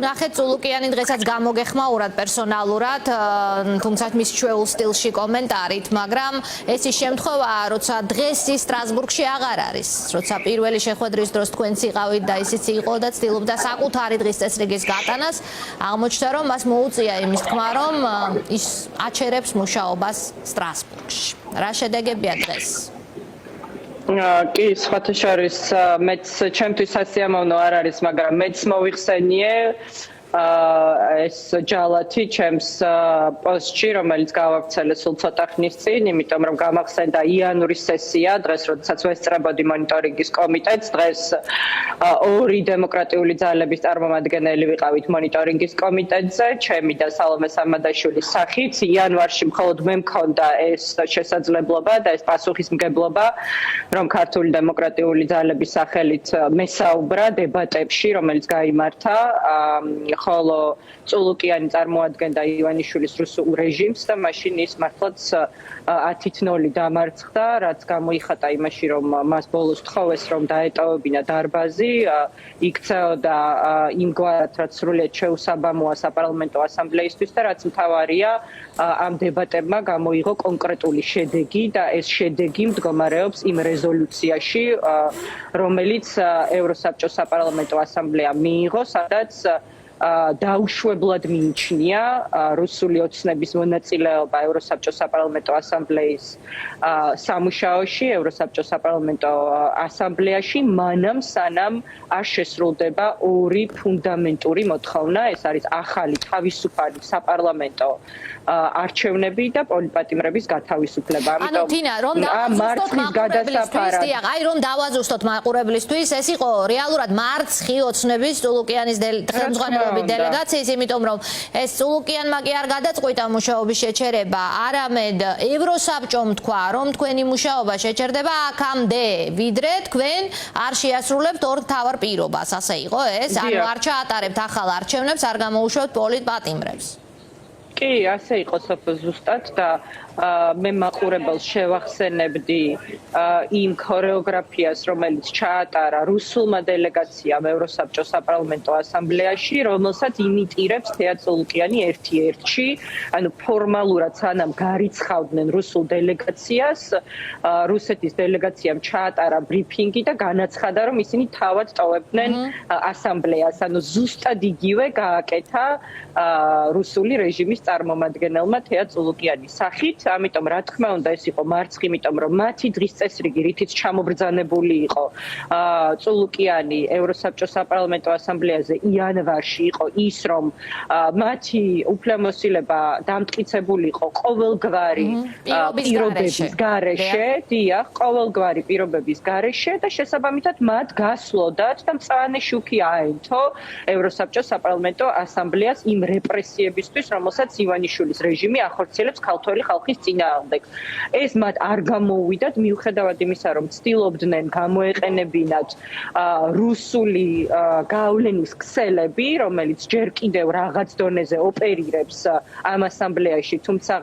ნახეთ წულუკიანი დღესაც გამოგეხმაურათ პერსონალურად, თუმცა მის ჩვეულ სტილში კომენტარით, მაგრამ ეს ის შემთხვევაა, როცა დღეს ის სტრასბურგში აღარ არის, როცა პირველი შეხვედრის დროს თქვენც იყავით და ისიც იყო და ცდილობდა საკუთარი დღის წესრიგის გატანას, აღმოჩნდა, რომ მას მოუწია იმის თქმა, რომ ის აჩერებს მუშაობას სტრასბურგში. რა შედეგებია დღეს? კი, სხვათა შორის მეც ჩემთვის სასიამოვნო არ არის, მაგრამ მეც მოვიხსენიე ეს ჯალათი ჩემს პოსტში, რომელიც გავაქცელე სულ ცოტა ხნის წინ, იმიტომ რომ გამახსენდა იანვრის სესია, დღეს როდესაც ვესწრებოდი მონიტორინგის კომიტეტს, დღეს ორი დემოკრატიული ძალების წარმომადგენელი ვიყავით მონიტორინგის კომიტეტზე, ჩემი და სალომე სამადაშვილის სახით. იანვარში მხოლოდ მე მქონდა ეს შესაძლებლობა და ეს პასუხისმგებლობა, რომ ქართული დემოკრატიული ძალების სახელით მესაუბრა დებატებში, რომელიც გაიმართა ხოლო წულუკიანი წარმოადგენდა ივანიშვილის რუსულ რეჟიმს და მაშინ ის მართლაც 10-0 დამარცხდა, რაც გამოიხატა იმაში, რომ მას ბოლოს თხოვეს, რომ დაეტოვებინა დარბაზი, იქცეოდა იმგვარად, რაც სრულიად შეუსაბამოა საპარლამენტო ასამბლეისთვის და რაც მთავარია, ამ დებატებმა გამოიღო კონკრეტული შედეგი და ეს შედეგი მდგომარეობს იმ რეზოლუციაში, რომელიც ევროსაბჭოს საპარლამენტო ასამბლეამ მიიღო, სადაც დაუშვებლად მიიჩნია რუსული ოცნების მონაწილეობა ევროსაბჭოს საპარლამენტო ასამბლეის სამუშაოში, ევროსაბჭოს საპარლამენტო ასამბლეაში, მანამ სანამ არ შესრულდება ორი ფუნდამენტური მოთხოვნა, ეს არის ახალი თავისუფალი საპარლამენტო არჩევნები და პოლიტპატიმრების გათავისუფლება. ანუ თინა, რომ დავაზუსტოთ მაყურებლისთვის, ეს იყო რეალურად მარცხი ოცნების წულუკიანის ხელმძღვანელობის დელეგაციის, იმიტომ რომ ეს წულუკიანმა კი არ გადაწყვიტა მუშაობის შეჩერება, არამედ ევროსაბჭომ თქვა, რომ თქვენი მუშაობა შეჩერდება აქამდე, ვიდრე თქვენ არ შეასრულებთ ორ მთავარ პირობას, ასე იყო ეს? ანუ არ ჩაატარებთ ახალ არჩევნებს, არ გამოუშვებთ პოლიტპატიმრებს. კი, ასე იყო სოფო ზუსტად და მე მაყურებელს შევახსენებდი იმ ქორეოგრაფიას, რომელიც ჩაატარა რუსულმა დელეგაციამ ევროსაბჭოს საპარლამენტო ასამბლეაში, რომელსაც იმიტირებს თეა წულუკიანი ერთ-ერთში, ანუ ფორმალურად სანამ გარიცხავდნენ რუსულ დელეგაციას, რუსეთის დელეგაციამ ჩაატარა ბრიფინგი და განაცხადა, რომ ისინი თავად ტოვებდნენ ასამბლეას, ანუ ზუსტად იგივე გააკეთა რუსული რეჟიმის წარმომადგენელმა თეა წულუკიანის სახით. ამიტომ რა თქმა უნდა ეს იყო მარცხი, იმიტომ რომ მათი დღის წესრიგი, რითიც ჩამობრძანებული იყო წულუკიანი ევროსაბჭოს საპარლამენტო ასამბლეაზე იანვარში იყო ის, რომ მათი უფლებამოსილება დამტკიცებული იყო ყოველგვარი პირობების გარეშე, დიახ, ყოველგვარი პირობების გარეშე და შესაბამისად მათ გასვლოდათ და მწვანე შუქი აენთო ევროსაბჭოს საპარლამენტო ასამბლეას იმ რეპრესიებისთვის, რომელსაც ივანიშვილის რეჟიმი ახორციელებს ქართველი ხალხის წინააღმდეგ. ეს მათ არ გამოუვიდათ, მიუხედავად იმისა, რომ ცდილობდნენ გამოეყენებინათ რუსული გავლენის ქსელები, რომელიც ჯერ კიდევ რაღაც დონეზე ოპერირებს ამ ასამბლეაში, თუმცა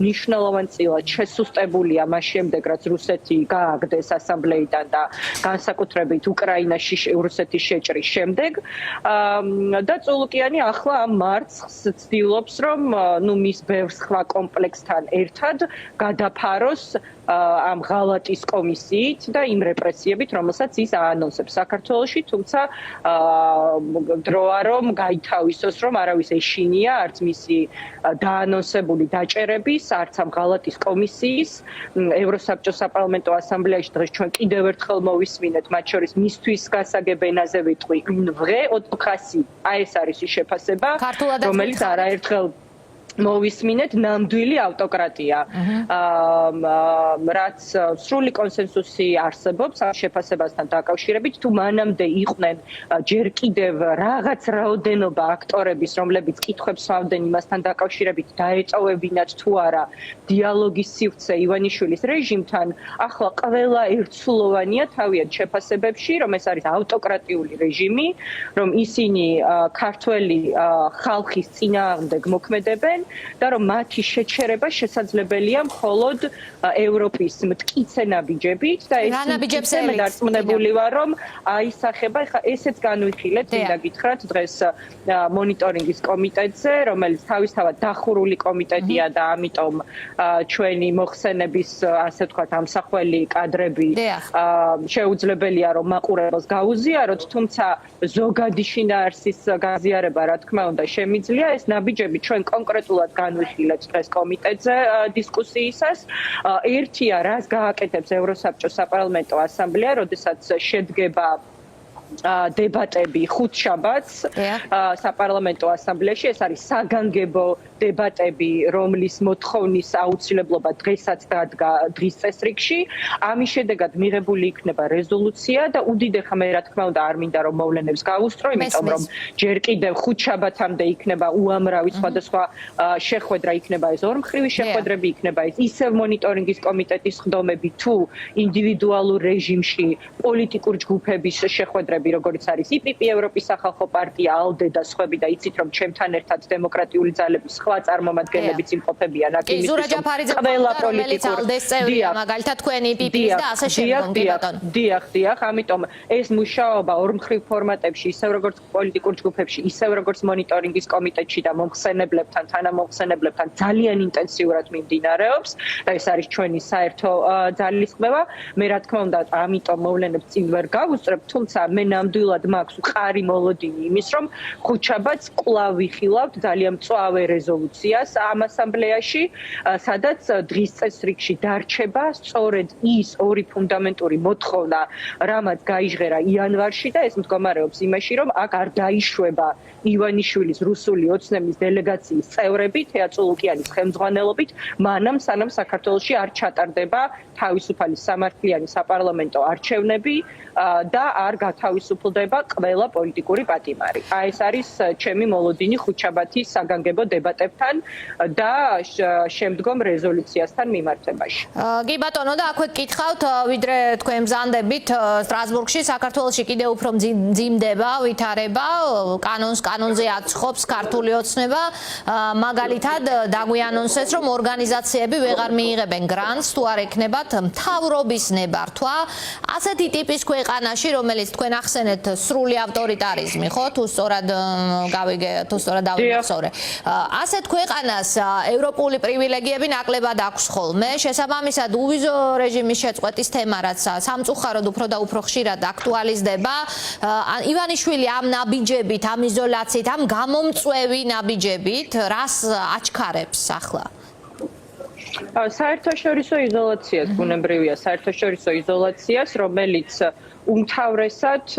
მნიშვნელოვანწილად შესუსტებულია მას შემდეგ, რაც რუსეთი გააგდეს ასამბლეიდან და განსაკუთრებით უკრაინაში რუსეთის შეჭრის შემდეგ. და წულუკიანი ახლა ამ მარცხს ცდილობს, რომ მის ბევრ სხვა კომპლექსთან ერთად გადაფაროს ამ ღალატის კომისიით და იმ რეპრესიებით, რომელსაც ის აანონსებს საქართველოში, თუმცა დროა რომ გაითავისოს, რომ არავის ეშინია არც მისი დაანონსებული დაჭერების, არც ამ ღალატის კომისიის. ევროსაბჭოს საპარლამენტო ასამბლეაში დღეს ჩვენ კიდევ ერთხელ მოვისმინეთ, მათ შორის მისთვის გასაგებ ენაზე ვიტყვი, ვღე ოთუხასი. აი ეს არის ის შეფასება, რომელიც არაერთხელ მოვისმინეთ, ნამდვილი ავტოკრატია. რაც სრული კონსენსუსი არსებობს ამ შეფასებასთან დაკავშირებით, თუ მანამდე იყვნენ ჯერ კიდევ რაღაც რაოდენობა აქტორების, რომლებიც კითხვებს სვავდნენ იმასთან დაკავშირებით, დაეტოვებინათ თუ არა დიალოგის სივრცე ივანიშვილის რეჟიმთან, ახლა ყველა ერთსულოვანია თავიანთ შეფასებებში, რომ ეს არის ავტოკრატიული რეჟიმი, რომ ისინი ქართველი ხალხის წინააღმდეგ მოქმედებენ და რომ მათი შეჩერება შესაძლებელია მხოლოდ ევროპის მტკიცე ნაბიჯებით და ეს მე დარწმუნებული ვარ რომ აისახება ეხლა ესეც განვიხილეთ მინდა გითხრათ დღეს მონიტორინგის კომიტეტზე რომელიც თავისთავად დახურული კომიტეტია და ამიტომ ჩვენი მოხსენების ასე ვთქვათ ამსახველი კადრები შეუძლებელია რომ მაყურებელს გაუზიაროთ თუმცა ზოგადი შინაარსის გაზიარება რა თქმა უნდა შემიძლია ეს ნაბიჯები ჩვენ კონკრეტულად განვიხილეთ დღეს კომიტეტზე დისკუსიისას ერთია რას გააკეთებს ევროსაბჭოს საპარლამენტო ასამბლეა როდესაც შედგება დებატები ხუთშაბათს საპარლამენტო ასამბლეაში ეს არის საგანგებო დებატები რომლის მოთხოვნის აუცილებლობა დღესაც დადგა დღის წესრიგში ამის შედეგად მიღებული იქნება რეზოლუცია და უდიდე ხმა რა თქმა უნდა არ მინდა რომ მოვლენებს გავუსწრო იმიტომ რომ ჯერ კიდევ ხუთშაბათამდე იქნება უამრავი სხვადასხვა შეხვედრა იქნება ეს ორმხრივი შეხვედრები იქნება ეს ისევ მონიტორინგის კომიტეტის ხდომები თუ ინდივიდუალურ რეჟიმში პოლიტიკურ ჯგუფების შეხვედრები როგორც არის IPP ევროპის სახალხო პარტია ALDE და სხვები და იცით რომ ჩემთან ერთად დემოკრატიული ძალების სხვა წარმომადგენლებიც იმყოფებიან აქ იმისთვის ყველა პოლიტიკურ მაგალითად თქვენი IPP-ის და ასე შემდგომ დიახ ამიტომ ეს მუშაობა ორმხრივ ფორმატებში ისევ როგორც პოლიტიკურ ჯგუფებში ისევ როგორც მონიტორინგის კომიტეტში და მომხსენებლებთან თანამომხსენებლებთან ძალიან ინტენსიურად მიმდინარეობს და ეს არის ჩვენი საერთო ძალისხმევა მე რა თქმა უნდა ამიტომ მოვლენებს წინ ვერ გავუსწრებ თუმცა მე ნამდვილად მაქვს უყარი მოლოდინი იმის რომ ხუთშაბათს კვლავ ვიხილავთ ძალიან მწვავე რეზოლუციას ამ ასამბლეაში სადაც დღის წესრიგში დარჩება სწორედ ის ორი ფუნდამენტური მოთხოვნა რამაც გაიჟღერა იანვარში და ეს მდგომარეობს იმაში რომ აქ არ დაიშვება ივანიშვილის რუსული ოცნების დელეგაციის წევრები თეატრულუკიანის ხელმძღვანელობით მანამ სანამ საქართველოში არ ჩატარდება თავისუფალი სამართლიანი საპარლამენტო არჩევნები და არ გათავისუფლდება ყველა პოლიტიკური პატიმარი. აი ეს არის ჩემი მოლოდინი ხუთშაბათის საგანგებო დებატებთან და შემდგომ რეზოლუციასთან მიმართებაში. კი ბატონო და აქვე გკითხავთ ვიდრე თქვენ მზადდებით სტრასბურგში საქართველოში კიდევ უფრო მძიმდება ვითარება კანონზე აცხობს ქართული ოცნება მაგალითად დაგვიანონსეს რომ ორგანიზაციები ვეღარ მიიღებენ გრანტს თუ არ ექნებათ მთავრობის ნებართვა ასეთი ტიპის ქვეყანაში რომელიც თქვენ ახსენეთ სრული ავტორიტარიზმი ხო თუ სწორად გავიგე თუ სწორად დავიმახსოვრე ასეთ ქვეყანას ევროპული პრივილეგიები ნაკლებად აქვს ხოლმე შესაბამისად უვიზო რეჟიმის შეწყვეტის თემა რაც სამწუხაროდ უფრო და უფრო ხშირად აქტუალიზდება ივანიშვილი ამ ნაბიჯებით ამ იზოლაციით ამ გამომწვევი ნაბიჯებით რას აჩქარებს ახლა საერთაშორისო იზოლაციას ბუნებრივია საერთაშორისო იზოლაციას რომელიც უმთავრესად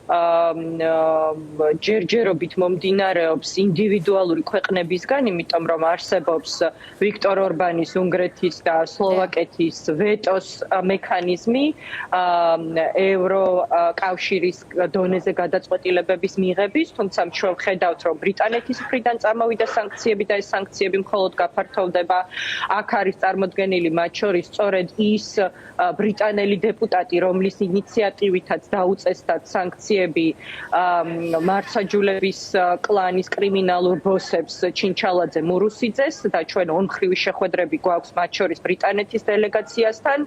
ჯერჯერობით მომდინარეობს ინდივიდუალური ქვეყნებისგან, იმიტომ რომ არსებობს ვიქტორ ორბანის უნგრეთის და სლოვაკეთის ვეტოს მექანიზმი ევროკავშირის დონეზე გადაწყვეტილებების მიღების, თუმცა ჩვენ ვხედავთ, რომ ბრიტანეთის მხრიდან წამოვიდა სანქციები და ეს სანქციები მხოლოდ გაფართოვდება. აქ არის წარმოდგენილი მათ შორის სწორედ ის ბრიტანელი დეპუტატი, რომლის ინიციატივითაც დაუწესდათ სანქციები მარცაჯულების კლანის კრიმინალურ ბოსებს ჩინჩალაძე მურუსიძეს და ჩვენ ორმხრივი შეხვედრები გვაქვს მათ შორის ბრიტანეთის დელეგაციასთან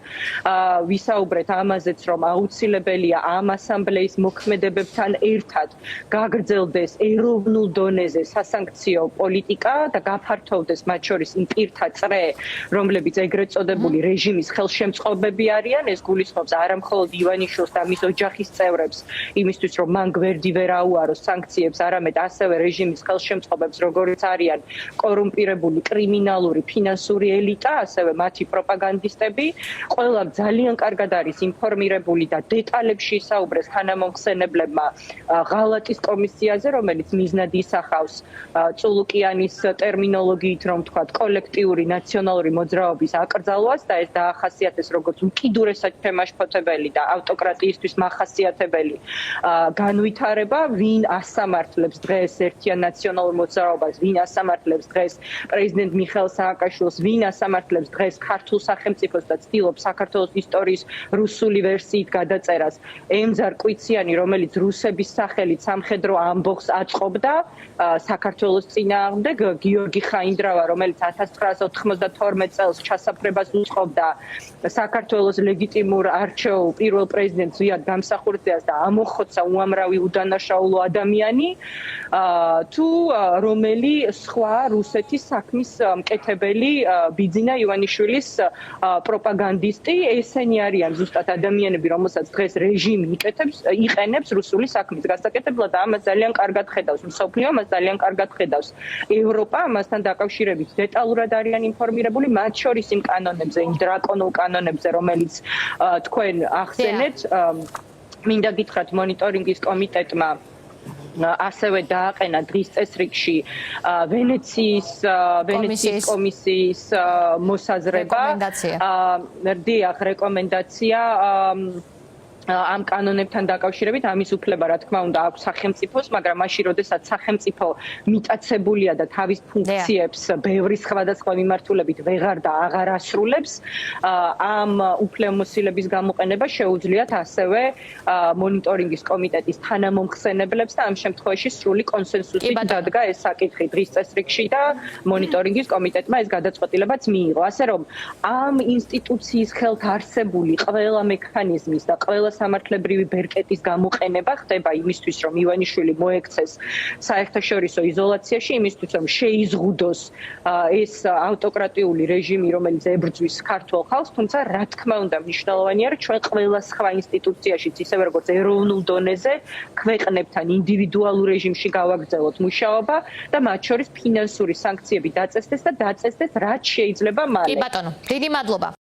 ვისაუბრეთ ამაზეც რომ აუცილებელია ამ ასამბლეის მოქმედებებთან ერთად გაგრძელდეს ეროვნულ დონეზე სასანქციო პოლიტიკა და გაფართოვდეს მათ შორის იმ პირთა წრე რომლებიც ეგრეთ წოდებული რეჟიმის ხელშემწყობები არიან ეს გულისხმობს არა მხოლოდ ივანიშვილს და მის ოჯახის წევრებს იმისთვის რომ მან გვერდი ვერ აუაროს სანქციებს არამედ ასევე რეჟიმის ხელშემწყობებს როგორც არიან კორუმპირებული კრიმინალური ფინანსური ელიტა ასევე მათი პროპაგანდისტები ყველა ძალიან კარგად არის ინფორმირებული და დეტალებში ისაუბრეს თანამომხსენებლებმა ღალატის კომისიაზე რომელიც მიზნად ისახავს წულუკიანის ტერმინოლოგიით რომ ვთქვათ კოლექტიური ნაციონალური მოძრაობის აკრძალვას და ეს დაახასიათეს როგორც უკიდურესად თემაშფოთებელი და ავტოკრატიის მისთვის მახასიათებელი განვითარება, ვინ ასამართლებს დღეს ერთიან ნაციონალურ მოძრაობას, ვინ ასამართლებს დღეს პრეზიდენტ მიხეილ სააკაშვილს, ვინ ასამართლებს დღეს ქართულ სახელმწიფოს და ცდილობს საქართველოს ისტორიის რუსული ვერსიით გადაწერას. ემძარ კვიციანი, რომელიც რუსების სახელით სამხედრო ამბოხს აწყობდა საქართველოს წინააღმდეგ, გიორგი ხაინდრავა, რომელიც 1992 წელს ჩასაფრებას უწყობდა საქართველოს ლეგიტიმურ არჩეულ პირველ პრეზიდენტ ზვიად გამსახურდიას და ამოხოცა უამრავი უდანაშაულო ადამიანი, თუ რომელი სხვა რუსეთის საქმის მკეთებელი ბიძინა ივანიშვილის პროპაგანდისტი, ესენი არიან ზუსტად ადამიანები, რომელსაც დღეს რეჟიმი იყენებს რუსული საქმის გასაკეთებლად და ამას ძალიან კარგად ხედავს მსოფლიო, ამას ძალიან კარგად ხედავს ევროპა, ამასთან დაკავშირებით დეტალურად არიან ინფორმირებული, მათ შორის იმ კანონებზე, იმ დრაკონულ კანონებზე, რომელიც თქვენ ახსენეთ, მინდა გითხრათ მონიტორინგის კომიტეტმა ასევე დააყენა დღის წესრიგში ვენეციის კომისიის მოსაზრება, რეკომენდაცია ამ კანონებთან დაკავშირებით, ამის უფლება რა თქმა უნდა აქვს სახელმწიფოს, მაგრამ მაშინ როდესაც სახელმწიფო მიტაცებულია და თავის ფუნქციებს ბევრი სხვადასხვა მიმართულებით ვეღარ და აღარ ასრულებს, ამ უფლებამოსილების გამოყენება შეუძლიათ ასევე მონიტორინგის კომიტეტის თანამომხსენებლებს და ამ შემთხვევაში სრული კონსენსუსით დადგა ეს საკითხი დღის წესრიგში და მონიტორინგის კომიტეტმა ეს გადაწყვეტილებაც მიიღო. ასე რომ ამ ინსტიტუციის ხელთ არსებული ყველა მექანიზმის და ყველა სამართლებრივი ბერკეტის გამოყენება ხდება იმისთვის, რომ ივანიშვილი მოექცეს საერთაშორისო იზოლაციაში, იმისთვის, რომ შეიზღუდოს ეს ავტოკრატიული რეჟიმი, რომელიც ებრძვის ქართულ ხალხს, თუმცა რა თქმა უნდა მნიშვნელოვანია, რომ ჩვენ ყველა სხვა ინსტიტუციაშიც, ისევე როგორც ეროვნულ დონეზე, ქვეყნებთან ინდივიდუალურ რეჟიმში გავაგრძელოთ მუშაობა და მათ შორის ფინანსური სანქციები დაწესდეს და დაწესდეს რაც შეიძლება მალე. კი ბატონო, დიდი მადლობა.